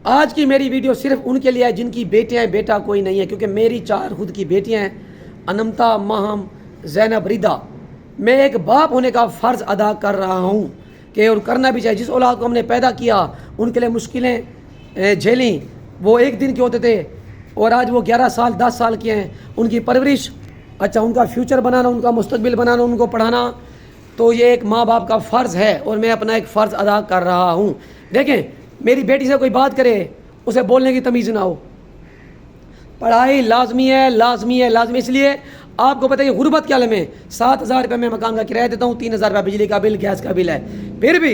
آج کی میری ویڈیو صرف ان کے لیے ہے جن کی بیٹیاں ہیں، بیٹا کوئی نہیں ہے، کیونکہ میری 4 خود کی بیٹیاں ہیں، انمتا، ماہم، زینب، ردا۔ میں ایک باپ ہونے کا فرض ادا کر رہا ہوں کہ اور کرنا بھی چاہیے۔ جس اولاد کو ہم نے پیدا کیا ان کے لیے مشکلیں جھیلیں، وہ ایک دن کے ہوتے تھے اور آج وہ 11 سال 10 سال کے ہیں۔ ان کی پرورش، اچھا ان کا فیوچر بنانا، ان کا مستقبل بنانا، ان کو پڑھانا، تو یہ ایک ماں باپ کا فرض ہے اور میں اپنا ایک فرض ادا کر رہا ہوں۔ دیکھیں، میری بیٹی سے کوئی بات کرے اسے بولنے کی تمیز نہ ہو۔ پڑھائی لازمی ہے، لازمی ہے، لازمی۔ اس لیے آپ کو پتہ ہے کہ غربت کے عالم میں 7,000 روپے میں مکان کا کرایہ دیتا ہوں، 3,000 روپے بجلی کا بل، گیس کا بل ہے، پھر بھی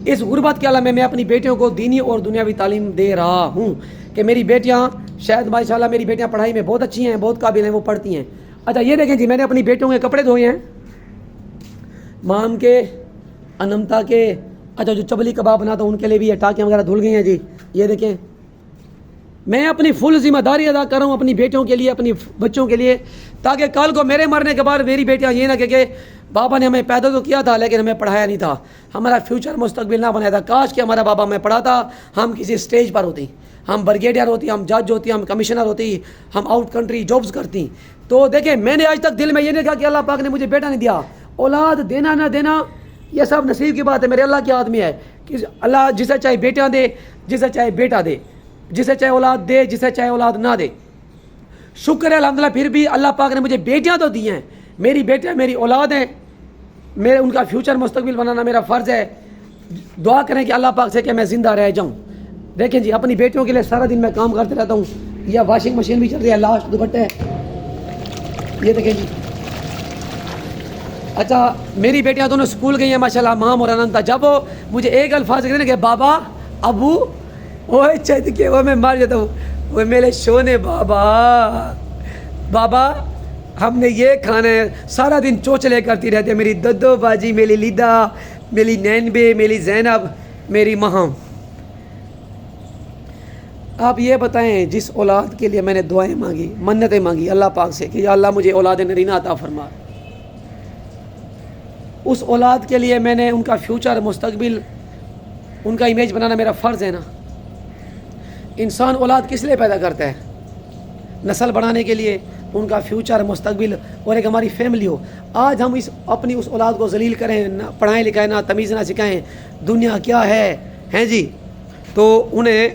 اس غربت کے عالم میں اپنی بیٹیوں کو دینی اور دنیاوی تعلیم دے رہا ہوں کہ میری بیٹیاں شاید ماشاءاللہ میری بیٹیاں پڑھائی میں بہت اچھی ہیں، بہت قابل ہیں، وہ پڑھتی ہیں۔ اچھا یہ دیکھیں جی، میں نے اپنی بیٹیوں کے کپڑے دھوئے ہیں، مام کے، انمتا کے، اچھا جو چبلی کباب بناتا ہوں ان کے لیے بھی یہ ٹاکیاں وغیرہ دھل گئی ہیں جی۔ یہ دیکھیں، میں اپنی فل ذمہ داری ادا کر رہا ہوں اپنی بیٹیوں کے لیے، اپنی بچوں کے لیے، تاکہ کل کو میرے مرنے کے بعد میری بیٹیاں یہ نہ کہ بابا نے ہمیں پیدا تو کیا تھا لیکن ہمیں پڑھایا نہیں تھا، ہمارا فیوچر مستقبل نہ بنایا تھا۔ کاش کہ ہمارا بابا ہمیں پڑھاتا، ہم کسی سٹیج پر ہوتی، ہم بریگیڈیئر ہوتی، ہم جج ہوتی، ہم کمشنر ہوتی، ہم آؤٹ کنٹری جابز کرتی۔ تو دیکھیں، میں نے آج تک دل میں یہ نہیں کہا کہ اللہ پاک نے مجھے بیٹا نہیں دیا۔ اولاد دینا نہ دینا یہ سب نصیب کی بات ہے، میرے اللہ کے آدمی ہے کہ اللہ جسے چاہے بیٹا دے، جسے چاہے بیٹا دے، جسے چاہے اولاد دے، جسے چاہے اولاد نہ دے۔ شکر ہے الحمدللہ، پھر بھی اللہ پاک نے مجھے بیٹیاں تو دی ہیں، میری بیٹیاں میری اولاد ہیں، میرے ان کا فیوچر مستقبل بنانا میرا فرض ہے۔ دعا کریں کہ اللہ پاک سے کہ میں زندہ رہ جاؤں۔ دیکھیں جی، اپنی بیٹیوں کے لیے سارا دن میں کام کرتے رہتا ہوں۔ یہ واشنگ مشین بھی چل رہی ہے، لاسٹ دوپٹے ہے، یہ دیکھیں جی۔ اچھا میری بیٹیاں دونوں اسکول گئی ہیں ماشاءاللہ، مام اور اننتا۔ جب وہ مجھے ایک الفاظ کہتے ہیں کہ بابا، ابو، وہ چہت کے وہ میں مار جاتا ہوں، وہ میرے شونے بابا، بابا ہم نے یہ کھانا ہے۔ سارا دن چوچلے کرتی رہتی ہے میری ددو باجی، میری لیدا، میری نینبے، میری زینب، میری مہم۔ آپ یہ بتائیں، جس اولاد کے لیے میں نے دعائیں مانگی، منتیں مانگی اللہ پاک سے کہ یا اللہ مجھے اولاد نرینہ عطا فرما، اس اولاد کے لیے میں نے ان کا فیوچر مستقبل، ان کا امیج بنانا میرا فرض ہے نا۔ انسان اولاد کس لیے پیدا کرتا ہے؟ نسل بڑھانے کے لیے، ان کا فیوچر مستقبل اور ایک ہماری فیملی ہو۔ آج ہم اپنی اس اولاد کو ذلیل کریں، نہ پڑھائیں لکھائیں، نہ تمیز نہ سکھائیں، دنیا کیا ہے ہیں جی، تو انہیں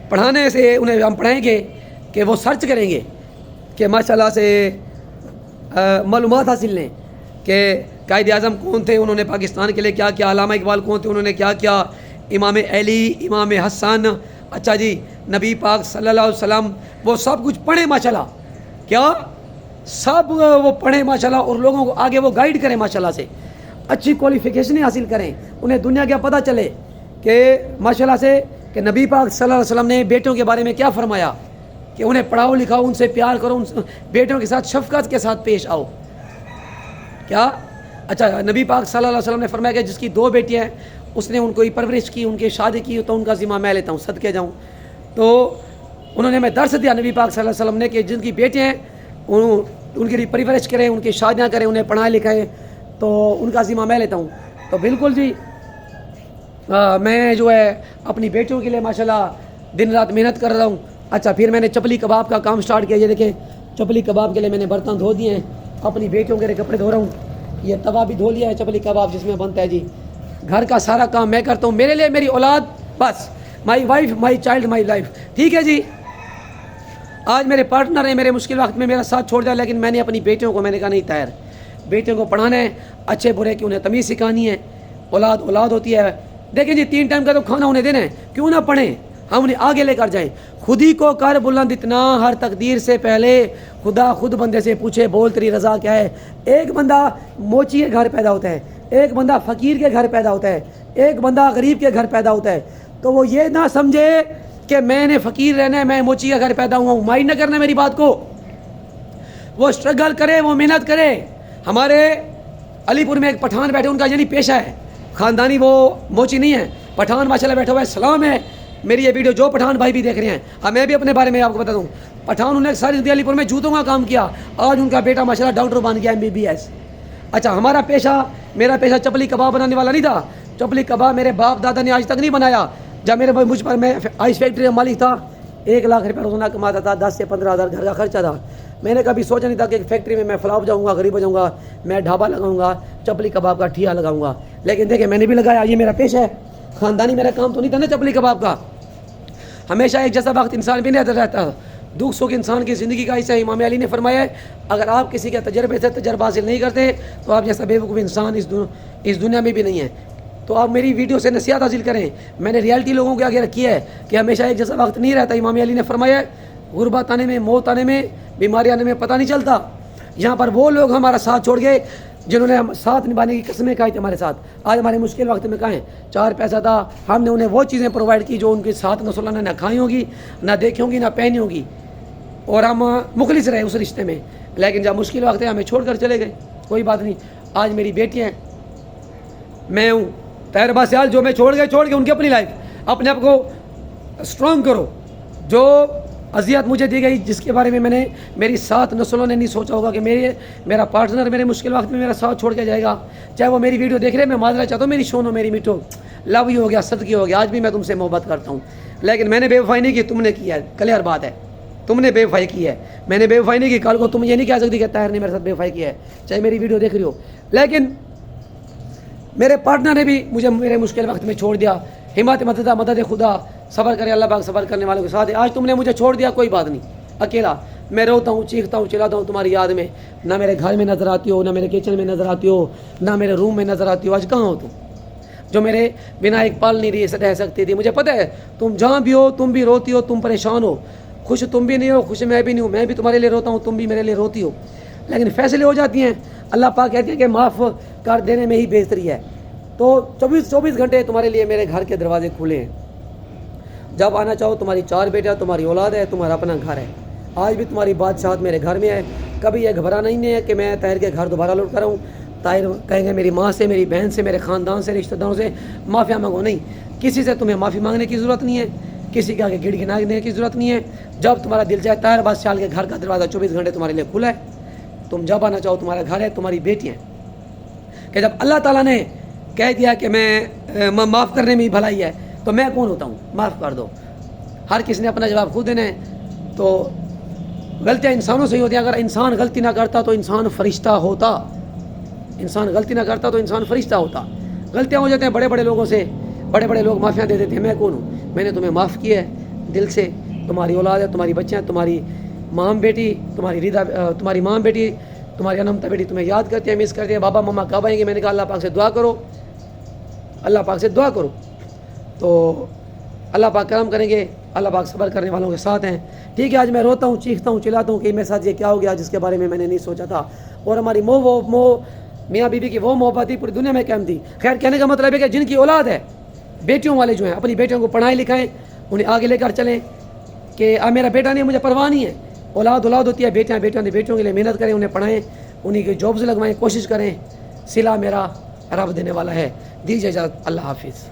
پڑھانے سے انہیں ہم پڑھائیں گے کہ وہ سرچ کریں گے کہ ماشاءاللہ سے معلومات حاصل لیں کہ قائد اعظم کون تھے، انہوں نے پاکستان کے لیے کیا کیا، علامہ اقبال کون تھے، انہوں نے کیا کیا، امام علی، امام حسن، اچھا جی، نبی پاک صلی اللہ علیہ وسلم، وہ سب کچھ پڑھیں ماشاءاللہ، کیا سب وہ پڑھیں ماشاءاللہ، اور لوگوں کو آگے وہ گائیڈ کریں ماشاءاللہ سے، اچھی کوالیفیکیشنیں حاصل کریں، انہیں دنیا کا پتہ چلے کہ ماشاءاللہ سے کہ نبی پاک صلی اللہ علیہ وسلم نے بیٹوں کے بارے میں کیا فرمایا کہ انہیں پڑھاؤ لکھاؤ، ان سے پیار کرو، ان بیٹوں کے ساتھ شفقت کے ساتھ پیش آؤ۔ کیا اچھا، نبی پاک صلی اللہ علیہ وسلم نے فرمایا کہ جس کی 2 بیٹیاں ہیں، اس نے ان کو پرورش کی، ان کی شادی کی، تو ان کا ذمہ میں لیتا ہوں، صدقے جاؤں۔ تو انہوں نے ہمیں درس دیا نبی پاک صلی اللہ علیہ وسلم نے کہ جن کی بیٹیاں ہیں ان کی پرورش کریں، ان کی شادیاں کریں، انہیں پڑھائیں لکھائیں، تو ان کا ذمہ میں لیتا ہوں۔ تو بالکل جی، میں جو ہے اپنی بیٹیوں کے لیے ماشاءاللہ دن رات محنت کر رہا ہوں۔ اچھا پھر میں نے چپلی کباب کا کام سٹارٹ کیا، یہ دیکھیں چپلی کباب کے لیے میں نے برتن دھو دیے ہیں، اپنی بیٹیوں کے لیے کپڑے دھو رہا ہوں، یہ توا بھی دھو لیا ہے چپلی کباب جس میں بنتا ہے جی۔ گھر کا سارا کام میں کرتا ہوں، میرے لیے میری اولاد بس، my wife, my child, my life, ٹھیک ہے جی۔ آج میرے پارٹنر ہیں، میرے مشکل وقت میں میرا ساتھ چھوڑ جائے، لیکن میں نے اپنی بیٹیوں کو میں نے کہا نہیں طاہر، بیٹیوں کو پڑھانا ہے، اچھے برے کی انہیں تمیز سکھانی ہے، اولاد اولاد ہوتی ہے۔ دیکھیں جی، 3 ٹائم کا تو کھانا انہیں دینا ہے، کیوں نہ پڑھیں، ہم انہیں آگے لے کر جائیں۔ خود ہی کو کر بلند اتنا، ہر تقدیر سے پہلے خدا خود بندے سے پوچھے بول تیری رضا کیا ہے۔ ایک بندہ موچی کے گھر پیدا ہوتا ہے، ایک بندہ فقیر کے گھر پیدا ہوتا ہے، ایک بندہ غریب کے گھر پیدا ہوتا ہے، تو وہ یہ نہ سمجھے کہ میں نے فقیر رہنا ہے، میں موچی کے گھر پیدا ہوا ہوں، مائنڈ نہ کرنا میری بات کو، وہ اسٹرگل کرے، وہ محنت کرے۔ ہمارے علی پور میں ایک پٹھان بیٹھے، ان کا یعنی پیشہ ہے خاندانی، وہ موچی نہیں ہے، پٹھان ماشاءاللہ بیٹھا ہوا ہے۔ سلام ہے میری یہ ویڈیو جو پٹھان بھائی بھی دیکھ رہے ہیں، ہاں میں بھی اپنے بارے میں آپ کو بتا دوں، پٹھان انہوں نے ساری زندگی علی پور میں جوتوں کا کام کیا، آج ان کا بیٹا ماشاءاللہ ڈاکٹر بن گیا، MBBS۔ اچھا میرا پیشہ چپلی کباب بنانے والا نہیں تھا، چپلی کباب میرے باپ دادا نے آج تک نہیں بنایا، جب میرے بھائی مجھ پر میں آئس فیکٹری کا مالک تھا, 1 لاکھ روپے روزانہ کماتا تھا, 10 سے 15 ہزار گھر کا خرچہ تھا. میں نے کبھی سوچا نہیں تھا کہ ایک فیکٹری میں فلاپ جاؤں گا, غریب ہو جاؤں گا, میں ڈھابا لگاؤں گا, چپلی کباب کا ٹھیا لگاؤں گا. لیکن دیکھیں میں نے بھی لگایا, یہ میرا پیشہ ہے, خاندانی میرا کام تو نہیں تھا نا چپلی کباب کا. ہمیشہ ایک جیسا وقت انسان بھی نہیں رہتا, دکھ سکھ انسان کی زندگی کا حصہ. امام علی نے فرمایا ہے اگر آپ کسی کے تجربے سے تجربہ حاصل نہیں کرتے تو آپ جیسا بیوقوف انسان اس دنیا میں بھی نہیں ہے. تو آپ میری ویڈیو سے نصیحت حاصل کریں. میں نے ریالٹی لوگوں کے آگے رکھی ہے کہ ہمیشہ ایک جیسا وقت نہیں رہتا. امام علی نے فرمایا ہے غربت آنے میں, موت آنے میں, بیماری آنے میں پتہ نہیں چلتا. یہاں پر وہ لوگ ہمارا ساتھ چھوڑ گئے جنہوں نے ہم ساتھ نبھانے کی قسمیں کھائی تھی ہمارے ساتھ. آج ہمارے مشکل وقت میں کہیں 4 پیسہ تھا, ہم نے انہیں وہ چیزیں پرووائڈ کی جو ان کے ساتھ نسلوں نے نہ کھائی ہوگی, نہ دیکھی ہوگی, نہ پہنی ہوگی, اور ہم مخلص رہے اس رشتے میں. لیکن جب مشکل وقت ہے ہمیں چھوڑ کر چلے گئے. کوئی بات نہیں, آج میری بیٹیاں ہیں, میں ہوں, طاہر باسیال جو میں چھوڑ گئے ان کی اپنی لائف. اپنے آپ کو اسٹرانگ کرو. جو اذیت مجھے دی گئی, جس کے بارے میں نے میری 7 نسلوں نے نہیں سوچا ہوگا کہ میرا پارٹنر میرے مشکل وقت میں میرا ساتھ چھوڑ کے جائے گا. چاہے وہ میری ویڈیو دیکھ رہے, میں معذرت چاہتا ہوں, میری شونو, میری میٹھو, لو ہی ہو گیا, صدقے ہو گیا. آج بھی میں تم سے محبت کرتا ہوں, لیکن میں نے بے وفائی نہیں کی, تم نے کیا ہے. کلیئر بات ہے, تم نے بے وفائی کی ہے, میں نے بے وفائی نہیں کی. کل کو تم یہ نہیں کہہ سکتی کہ طاہر نے میرے ساتھ بے وفائی کی ہے, چاہے میری ویڈیو دیکھ رہی ہو. لیکن میرے پارٹنر نے بھی مجھے میرے مشکل وقت میں چھوڑ دیا. حمایت مدد خدا, صبر کرے اللہ پاک صبر کرنے والوں کے ساتھ ہے. آج تم نے مجھے چھوڑ دیا, کوئی بات نہیں, اکیلا میں روتا ہوں, چیختا ہوں, چلاتا ہوں تمہاری یاد میں. نہ میرے گھر میں نظر آتی ہو, نہ میرے کچن میں نظر آتی ہو, نہ میرے روم میں نظر آتی ہو. آج کہاں ہو تم جو میرے بنا ایک پال نہیں رہ سکتی تھی؟ مجھے پتہ ہے تم جہاں بھی ہو تم بھی روتی ہو, تم پریشان ہو. خوش تم بھی نہیں ہو, خوش میں بھی نہیں ہوں, میں بھی تمہارے لیے روتا ہوں, تم بھی میرے لیے روتی ہو. لیکن فیصلے ہو جاتی ہیں. اللہ پاک کہتے ہیں کہ معاف کر دینے میں ہی بہتری ہے. تو 24 گھنٹے تمہارے لیے میرے گھر کے دروازے کھلے ہیں. جب آنا چاہو. تمہاری 4 بیٹا, تمہاری اولاد ہے, تمہارا اپنا گھر ہے. آج بھی تمہاری بادشاہت میرے گھر میں ہے. کبھی یہ گھبرا نہیں ہے کہ میں طاہر کے گھر دوبارہ لوٹ کر آؤں. طاہر کہیں گے میری ماں سے, میری بہن سے, میرے خاندان سے, رشتہ داروں سے معافیا مانگو. نہیں, کسی سے تمہیں معافی مانگنے کی ضرورت نہیں ہے, کسی کے آگے گڑ گڑانے کی ضرورت نہیں ہے. جب تمہارا دل چاہے, طاہر بادشاہ کے گھر کا دروازہ 24 گھنٹے تمہارے لیے کھلا ہے. تم جب آنا چاہو, تمہارا گھر ہے, تمہاری بیٹیاں. کہ جب اللہ تعالیٰ نے کہہ دیا کہ میں معاف کرنے میں ہی بھلائی ہے, تو میں کون ہوتا ہوں معاف کر دو. ہر کسی نے اپنا جواب خود دینا ہے. تو غلطیاں انسانوں سے ہی ہوتی ہیں. اگر انسان غلطی نہ کرتا تو انسان فرشتہ ہوتا. انسان غلطی نہ کرتا تو انسان فرشتہ ہوتا. غلطیاں ہو جاتے ہیں بڑے بڑے لوگوں سے, بڑے بڑے لوگ معافیاں دے دیتے ہیں. میں کون ہوں؟ میں نے تمہیں معاف کیا ہے دل سے. تمہاری اولاد ہے, تمہاری بچیاں, تمہاری ماں بیٹی, تمہاری ماں بیٹی, تمہاری انمتا بیٹی تمہیں یاد کرتی ہیں, مس کرتی ہیں. بابا مما کب آئیں گے؟ میں نے کہا اللہ پاک سے دعا کرو, اللہ پاک سے دعا کرو. تو اللہ پاک کرم کریں گے, اللہ پاک صبر کرنے والوں کے ساتھ ہیں. ٹھیک ہے, آج میں روتا ہوں, چیختا ہوں, چلاتا ہوں کہ میرے ساتھ یہ کیا ہو گیا جس کے بارے میں نے نہیں سوچا تھا. اور ہماری میاں بیوی کی وہ محبت ہی پوری دنیا میں قائم تھی. خیر, کہنے کا مطلب ہے کہ جن کی اولاد ہے, بیٹیوں والے جو ہیں, اپنی بیٹیوں کو پڑھائیں لکھائیں, انہیں آگے لے کر چلیں. کہ میرا بیٹا نہیں, مجھے پرواہ نہیں ہے. اولاد ہوتی ہے, بیٹیاں بیٹیوں کے لیے محنت کریں, انہیں پڑھائیں, انہیں کی جابز لگوائیں, کوشش کریں. صلہ میرا رب دینے والا ہے. دیجیے اجازت, اللہ حافظ.